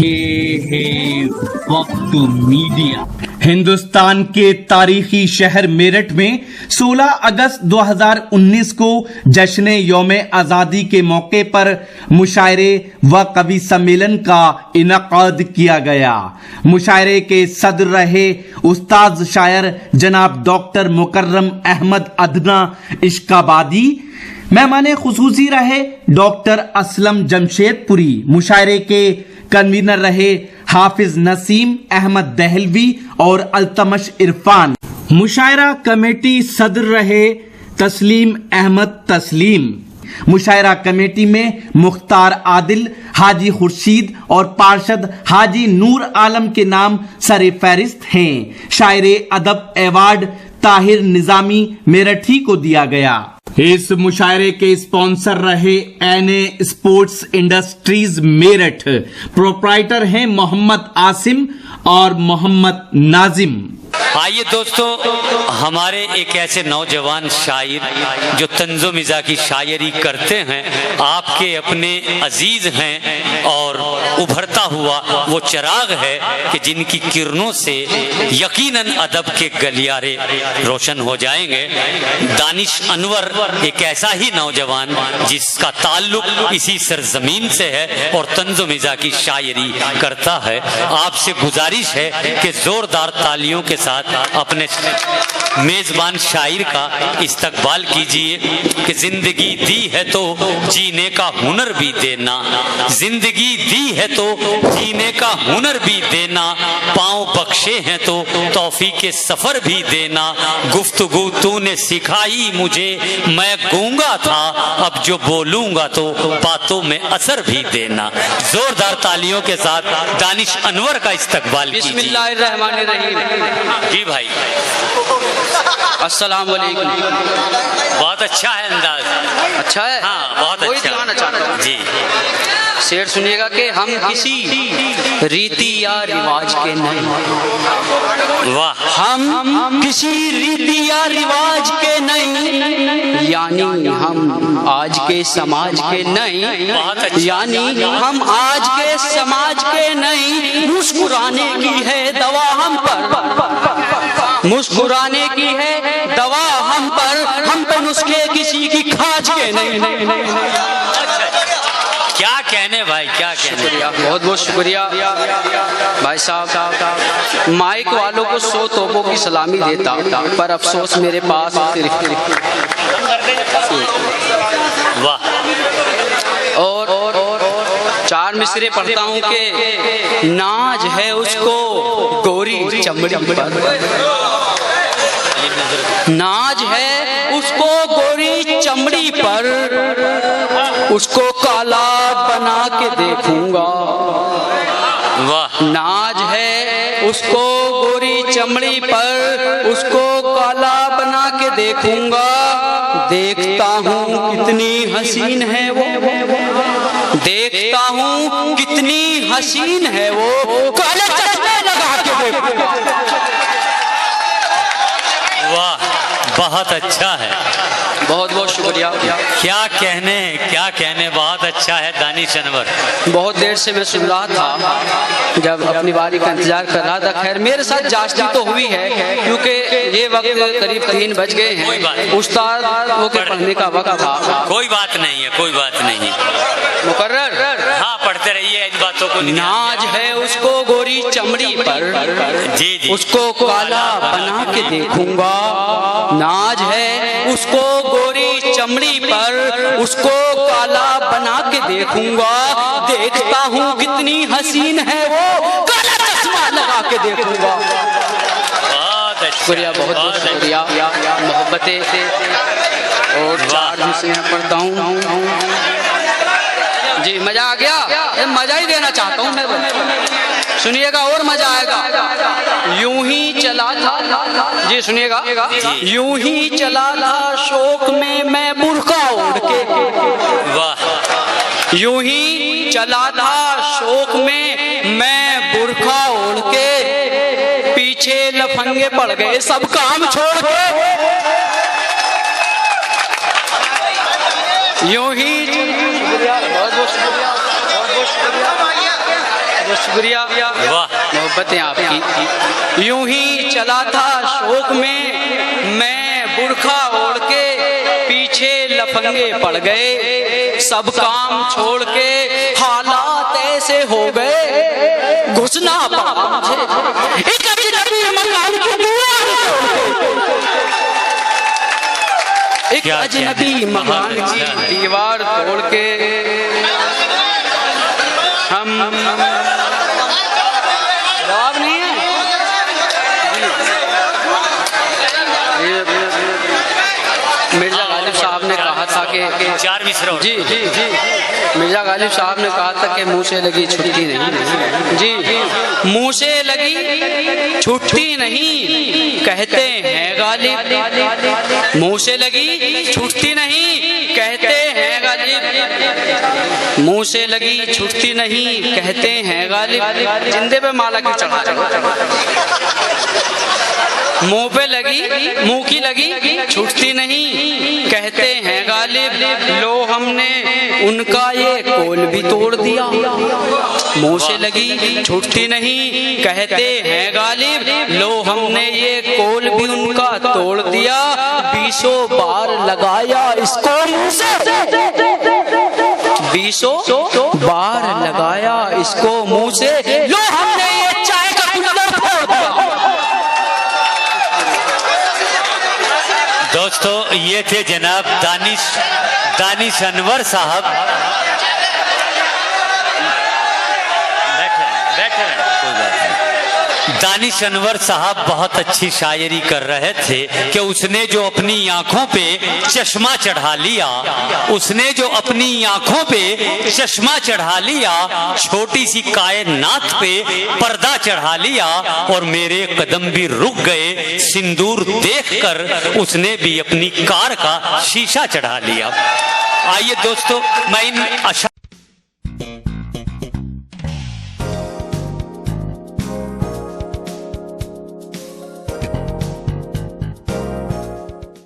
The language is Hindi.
ये है वक्त मीडिया। हिंदुस्तान के तारीखी शहर मेरठ में 16 अगस्त 2019 को जश्न यौम आजादी के मौके पर मुशायरे व कवि सम्मेलन का इनकाद किया गया। मुशायरे के सदर रहे उस्ताद शायर जनाब डॉक्टर मुकर्रम अहमद अदना इश्काबादी। मेहमाने खुसूसी रहे डॉक्टर असलम जमशेदपुरी। मुशायरे के कन्वीनर रहे हाफिज नसीम अहमद दहलवी और अल्तमश इरफान। मुशायरा कमेटी सदर रहे तस्लीम अहमद तस्लीम। मुशायरा कमेटी में मुख्तार आदिल, हाजी खुर्शीद और पार्षद हाजी नूर आलम के नाम सरे फहरिस्त हैं। शायरे अदब अवार्ड ताहिर निजामी मेरठी को दिया गया। इस मुशायरे के स्पॉन्सर रहे NA sports industries Meerut. Proprietor हैं मोहम्मद आसिम और मोहम्मद नाजिम। आइए दोस्तों, हमारे एक ऐसे नौजवान शायर जो तंज़ो मिज़ा की शायरी करते हैं, आपके अपने अजीज हैं और उभरता हुआ वो चिराग है कि जिनकी किरणों से यकीनन अदब के गलियारे रोशन हो जाएंगे। दानिश अनवर एक ऐसा ही नौजवान जिसका ताल्लुक इसी सरजमीन से है और तंज़ो मिज़ा की शायरी करता है। आपसे गुजारिश है कि जोरदार तालियों के साथ अपने मेजबान शायर का इस्तकबाल कीजिए कि जिंदगी दी है तो जीने का हुनर भी देना, जिंदगी दी है तो जीने का हुनर भी देना, पाँव बख्शे हैं तो तौफीक के सफर भी देना, गुफ्तगू तूने सिखाई मुझे मैं गूंगा था, अब जो बोलूंगा तो बातों में असर भी देना। जोरदार तालियों के साथ दानिश अनवर का इस्तकबाल कीजिए। बिस्मिल्लाहिर्रहमानिर्रहीम। जी भाई, अस्सलाम वालेकुम। बहुत अच्छा है अंदाज। अच्छा है? हाँ, बहुत कोई अच्छा दिखाना चाहता हूँ जी। शेर सुनिएगा कि हम किसी रीति या रिवाज के नहीं, वाह, हम किसी रीति या रिवाज के नहीं, यानी हम आज के समाज के नहीं, यानी हम आज के समाज के नहीं। मुस्कुराने की है दवा हम पर, मुस्कुराने की है दवा हम पे नुस्खे किसी की खाज के नहीं। क्या कहने भाई, क्या कहने। बहुत बहुत शुक्रिया भाई साहब। माइक वालों को 100 तोपों की सलामी देता, पर अफसोस मेरे पास वाह। और 4 मिसरे पढ़ता हूँ कि नाज है उसको गोरी चमड़ी पर, नाज है उसको गोरी चमड़ी पर, उसको काला बना के देखूंगा। वाह, नाज है उसको गोरी चमड़ी पर, उसको काला बना के देखूंगा। देखता हूँ कितनी हसीन है वो, देखता हूँ कितनी हसीन है वो, काले चश्मे लगा के देखूंगा। वाह, बहुत अच्छा है। बहुत बहुत शुक्रिया। क्या कहने, क्या कहने, बहुत अच्छा है दानिश अनवर। बहुत देर से मैं सुन रहा था, जब अपनी बारी का इंतजार कर रहा था। खैर मेरे साथ जास्ती तो हुई है, क्योंकि ये वक्त करीब 3 बज गए हैं। उस्ताद वो के पढ़ने का वक्त था। कोई बात नहीं है, कोई बात नहीं है। मुकर्रर, हाँ, पढ़ते रहिए इन बातों को। नाज है उसको गोरी चमड़ी पर, जी जी, उसको काला बना के देखूंगा। नाज है उसको गोरी चमड़ी पर, उसको काला बना के देखूंगा। देखता हूँ कितनी हसीन है वो, काला चश्मा लगा के देखूंगा। बहुत अच्छा, शुक्रिया, बहुत बहुत शुक्रिया। मोहब्बतें और 4 मिसरे पढ़ता हूँ जी। मजा आ गया? मजा ही देना चाहता हूँ मैं। सुनिएगा और मजा आएगा। यूं ही चला था जी, सुनिएगा। यूं ही चला था शौक में मैं बुर्का ओढ़ के, वाह, यूं ही चला था शौक में मैं बुर्का ओढ़ के, पीछे लफंगे पड़ गए सब काम छोड़ के। यूं ही बहुत बहुत शुक्रिया, बहुत बहुत शुक्रिया। बहुत शुक्रिया, वाह। मोहब्बतें आपकी। यूं ही चला था शोक में मैं, बुरखा ओढ़ के पीछे लफंगे पड़ गए, सब काम छोड़ के हालात ऐसे हो गए, घुसना पड़ा मुझे एक अजनबी मकान की दीवार, एक अजनबी मकान की दीवार तोड़ के हम जवाब नहीं है। मिर्जा गालिब साहब ने कहा था कि 4 मिसरों। जी जी जी मिर्जा गालिब साहब ने कहा था कि मुंह से लगी छुट्टी नहीं। जी मुंह से लगी छुट्टी नहीं कहते हैं गालिब, मुंह से लगी छुट्टी नहीं कहते हैं गालिब, मुंह से लगी छुट्टी नहीं कहते हैं गालिब। जिंदे पे माला क्यों चढ़ा मुंह पे लगी, मुंह की लगी छुटती नहीं कहते हैं गालिब, लो हमने उनका ये कोल भी तोड़ दिया। मुंह से लगी छुटती नहीं कहते हैं गालिब, लो हमने ये कोल भी उनका तोड़ दिया। 20 बार लगाया इसको मुंह से, 20 बार लगाया इसको मुंह से, लो हमने ये चाय का कुल्हड़ फोड़ दिया। दोस्तों ये थे जनाब दानिश अनवर साहब। बैठे कोई बात नहीं। दानिश अनवर साहब बहुत अच्छी शायरी कर रहे थे कि उसने जो अपनी आंखों पे चश्मा चढ़ा लिया, उसने जो अपनी आंखों पे चश्मा चढ़ा लिया, छोटी सी कायनात पे पर्दा चढ़ा लिया और मेरे कदम भी रुक गए सिंदूर देखकर उसने भी अपनी कार का शीशा चढ़ा लिया। आइए दोस्तों मैं इन